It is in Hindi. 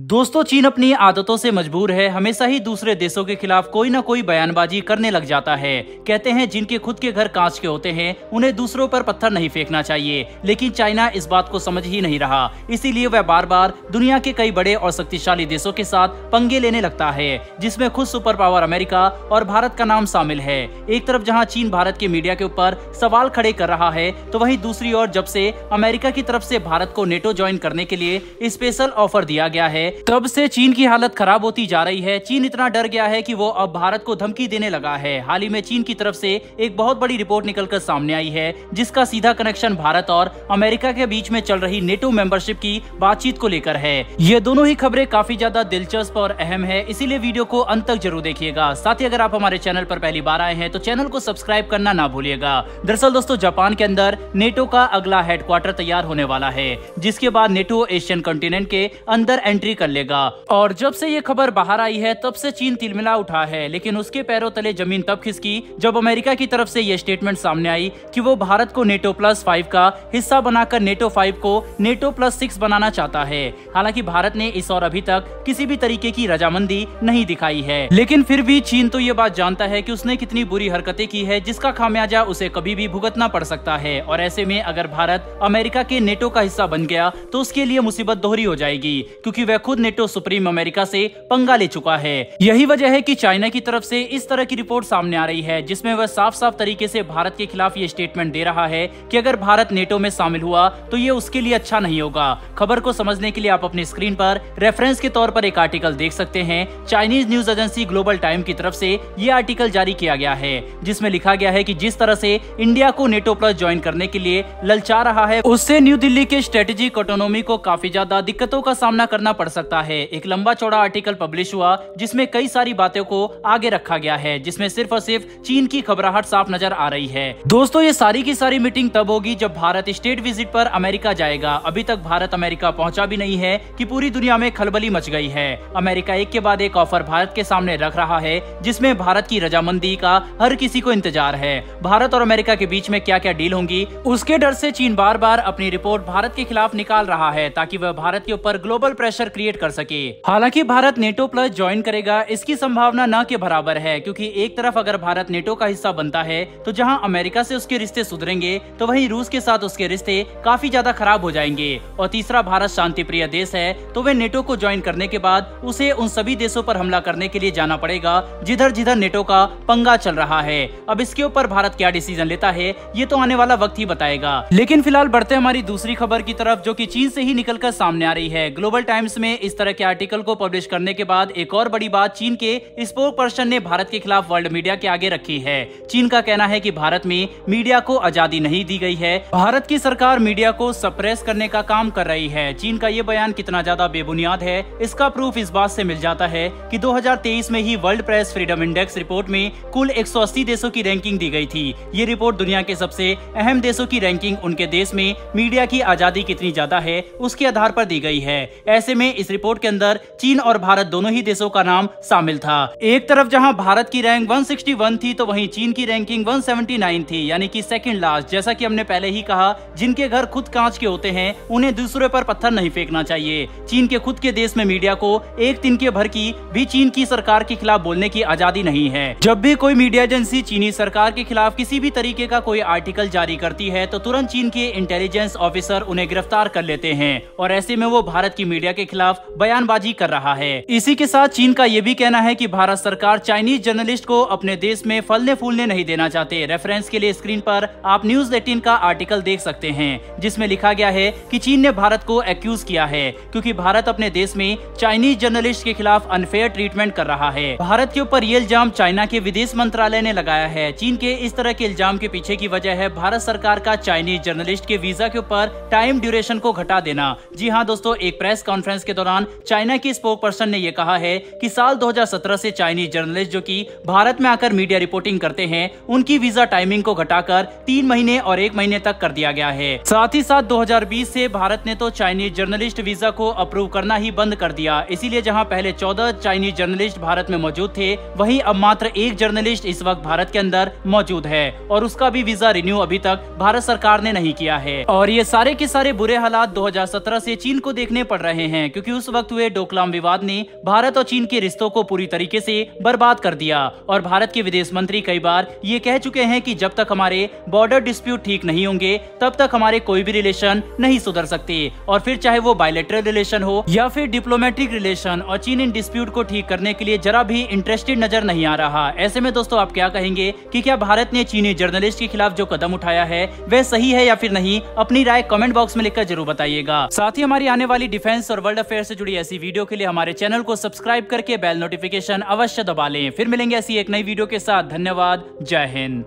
दोस्तों, चीन अपनी आदतों से मजबूर है। हमेशा ही दूसरे देशों के खिलाफ कोई ना कोई बयानबाजी करने लग जाता है। कहते हैं जिनके खुद के घर कांच के होते हैं उन्हें दूसरों पर पत्थर नहीं फेंकना चाहिए, लेकिन चाइना इस बात को समझ ही नहीं रहा। इसीलिए वह बार बार दुनिया के कई बड़े और शक्तिशाली देशों के साथ पंगे लेने लगता है, जिसमें खुद सुपर पावर अमेरिका और भारत का नाम शामिल है। एक तरफ जहाँ चीन भारत के मीडिया के ऊपर सवाल खड़े कर रहा है, तो वहीं दूसरी ओर जब से अमेरिका की तरफ से भारत को नेटो ज्वाइन करने के लिए स्पेशल ऑफर दिया गया है, तब से चीन की हालत खराब होती जा रही है। चीन इतना डर गया है कि वो अब भारत को धमकी देने लगा है। हाल ही में चीन की तरफ से एक बहुत बड़ी रिपोर्ट निकलकर सामने आई है, जिसका सीधा कनेक्शन भारत और अमेरिका के बीच में चल रही नेटो मेंबरशिप की बातचीत को लेकर है। ये दोनों ही खबरें काफी ज्यादा दिलचस्प और अहम है, इसीलिए वीडियो को अंत तक जरूर देखिएगा। साथ ही अगर आप हमारे चैनल पर पहली बार आए हैं तो चैनल को सब्सक्राइब करना ना भूलिएगा। दरअसल दोस्तों, जापान के अंदर नेटो का अगला हेडक्वार्टर तैयार होने वाला है, जिसके बाद नेटो एशियन कॉन्टिनेंट के अंदर एंट्री कर लेगा। और जब से ये खबर बाहर आई है तब से चीन तिलमिला उठा है, लेकिन उसके पैरों तले जमीन तब खिसकी जब अमेरिका की तरफ से ये स्टेटमेंट सामने आई कि वो भारत को नेटो +5 का हिस्सा बनाकर नेटो 5 को नेटो +6 बनाना चाहता है। हालांकि भारत ने इस और अभी तक किसी भी तरीके की रजामंदी नहीं दिखाई है, लेकिन फिर भी चीन तो ये बात जानता है कि उसने कितनी बुरी हरकतें की है, जिसका खामियाजा उसे कभी भी भुगतना पड़ सकता है। और ऐसे में अगर भारत अमेरिका के नेटो का हिस्सा बन गया तो उसके लिए मुसीबत दोहरी हो जाएगी, क्योंकि वह खुद नेटो सुप्रीम अमेरिका से पंगा ले चुका है। यही वजह है कि चाइना की तरफ से इस तरह की रिपोर्ट सामने आ रही है, जिसमें वह साफ साफ तरीके से भारत के खिलाफ ये स्टेटमेंट दे रहा है कि अगर भारत नेटो में शामिल हुआ तो ये उसके लिए अच्छा नहीं होगा। खबर को समझने के लिए आप अपनी स्क्रीन पर रेफरेंस के तौर पर एक आर्टिकल देख सकते हैं। Chinese news agency global time की तरफ से ये आर्टिकल जारी किया गया है, जिसमें लिखा गया है कि जिस तरह से इंडिया को नेटो प्लस ज्वाइन करने के लिए ललचा रहा है, उससे न्यू दिल्ली के स्ट्रेटेजिक ऑटोनोमी को काफी ज्यादा दिक्कतों का सामना करना पड़ सकता है। एक लंबा चौड़ा आर्टिकल पब्लिश हुआ, जिसमें कई सारी बातों को आगे रखा गया है, जिसमें सिर्फ और सिर्फ चीन की घबराहट साफ नजर आ रही है। दोस्तों, ये सारी की सारी मीटिंग तब होगी जब भारत स्टेट विजिट पर अमेरिका जाएगा। अभी तक भारत अमेरिका पहुंचा भी नहीं है कि पूरी दुनिया में खलबली मच गई है। अमेरिका एक के बाद एक ऑफर भारत के सामने रख रहा है, जिसमें भारत की रजामंदी का हर किसी को इंतजार है। भारत और अमेरिका के बीच में क्या क्या डील होंगी, उसके डर से चीन बार बार अपनी रिपोर्ट भारत के खिलाफ निकाल रहा है, ताकि वह भारत के ऊपर ग्लोबल प्रेशर क्रिएट कर सके। हालांकि भारत नेटो प्लस ज्वाइन करेगा, इसकी संभावना न के बराबर है, क्योंकि एक तरफ अगर भारत नेटो का हिस्सा बनता है तो जहां अमेरिका से उसके रिश्ते सुधरेंगे, तो वहीं रूस के साथ उसके रिश्ते काफी ज्यादा खराब हो जाएंगे। और तीसरा, भारत शांति प्रिय देश है, तो वह नेटो को ज्वाइन करने के बाद उसे उन सभी देशों पर हमला करने के लिए जाना पड़ेगा जिधर जिधर नेटो का पंगा चल रहा है। अब इसके ऊपर भारत क्या डिसीजन लेता है, ये तो आने वाला वक्त ही बताएगा। लेकिन फिलहाल बढ़ते हमारी दूसरी खबर की तरफ, जो कि चीन से ही निकलकर सामने आ रही है। ग्लोबल टाइम्स में इस तरह के आर्टिकल को पब्लिश करने के बाद एक और बड़ी बात चीन के स्पोक पर्सन ने भारत के खिलाफ वर्ल्ड मीडिया के आगे रखी है। चीन का कहना है कि भारत में मीडिया को आजादी नहीं दी गई है, भारत की सरकार मीडिया को सप्रेस करने का काम कर रही है। चीन का ये बयान कितना ज्यादा बेबुनियाद है, इसका प्रूफ इस बात से मिल जाता है कि 2023 में ही world press freedom index report में कुल 180 देशों की रैंकिंग दी गई थी। ये रिपोर्ट दुनिया के सबसे अहम देशों की रैंकिंग उनके देश में मीडिया की आजादी कितनी ज्यादा है उसके आधार पर दी गई है। ऐसे में इस रिपोर्ट के अंदर चीन और भारत दोनों ही देशों का नाम शामिल था। एक तरफ जहां भारत की रैंक 161 थी, तो वहीं चीन की रैंकिंग 179 थी, यानी कि सेकंड लास्ट। जैसा कि हमने पहले ही कहा, जिनके घर खुद कांच के होते हैं उन्हें दूसरे पर पत्थर नहीं फेंकना चाहिए। चीन के खुद के देश में मीडिया को एक तिनके भर की भी चीन की सरकार के खिलाफ बोलने की आजादी नहीं है। जब भी कोई मीडिया एजेंसी चीनी सरकार के खिलाफ किसी भी तरीके का कोई आर्टिकल जारी करती है, तो तुरंत चीन के इंटेलिजेंस ऑफिसर उन्हें गिरफ्तार कर लेते हैं, और ऐसे में वो भारत की मीडिया के खिलाफ बयानबाजी कर रहा है। इसी के साथ चीन का ये भी कहना है कि भारत सरकार चाइनीज जर्नलिस्ट को अपने देश में फलने फूलने नहीं देना चाहते। रेफरेंस के लिए स्क्रीन पर आप न्यूज 18 का आर्टिकल देख सकते हैं, जिसमें लिखा गया है कि चीन ने भारत को एक्यूज किया है, क्योंकि भारत अपने देश में चाइनीज जर्नलिस्ट के खिलाफ अनफेयर ट्रीटमेंट कर रहा है। भारत के ऊपर ये इल्जाम चाइना के विदेश मंत्रालय ने लगाया है। चीन के इस तरह के इल्जाम के पीछे की वजह है भारत सरकार का चाइनीज जर्नलिस्ट के वीजा के ऊपर टाइम ड्यूरेशन को घटा देना। जी हाँ दोस्तों, एक प्रेस कॉन्फ्रेंस के दौरान चाइना की स्पोक पर्सन ने यह कहा है कि साल 2017 से चाइनीज जर्नलिस्ट जो कि भारत में आकर मीडिया रिपोर्टिंग करते हैं, उनकी वीजा टाइमिंग को घटाकर 3 महीने और 1 महीने तक कर दिया गया है। साथ ही साथ 2020 से भारत ने तो चाइनीज जर्नलिस्ट वीजा को अप्रूव करना ही बंद कर दिया। इसीलिए जहां पहले 14 चाइनीज जर्नलिस्ट भारत में मौजूद थे, वहीं अब मात्र 1 जर्नलिस्ट इस वक्त भारत के अंदर मौजूद है, और उसका भी वीजा रिन्यू अभी तक भारत सरकार ने नहीं किया है। और ये सारे के सारे बुरे हालात 2017 से चीन को देखने पड़ रहे हैं, क्योंकि क्योंकि उस वक्त हुए डोकलाम विवाद ने भारत और चीन के रिश्तों को पूरी तरीके से बर्बाद कर दिया और भारत के विदेश मंत्री कई बार ये कह चुके हैं कि जब तक हमारे बॉर्डर डिस्प्यूट ठीक नहीं होंगे तब तक हमारे कोई भी रिलेशन नहीं सुधर सकते, और फिर चाहे वो बायलैटरल रिलेशन हो या फिर डिप्लोमेटिक रिलेशन, और चीन इन डिस्प्यूट को ठीक करने के लिए जरा भी इंटरेस्टेड नजर नहीं आ रहा। ऐसे में दोस्तों आप क्या कहेंगे कि क्या भारत ने चीनी जर्नलिस्ट के खिलाफ जो कदम उठाया है वह सही है या फिर नहीं? अपनी राय कमेंट बॉक्स में लिखकर जरूर बताइएगा। साथ ही हमारी आने वाली डिफेंस और वर्ल्ड अफेयर से जुड़ी ऐसी वीडियो के लिए हमारे चैनल को सब्सक्राइब करके बेल नोटिफिकेशन अवश्य दबा लें। फिर मिलेंगे ऐसी एक नई वीडियो के साथ। धन्यवाद। जय हिंद।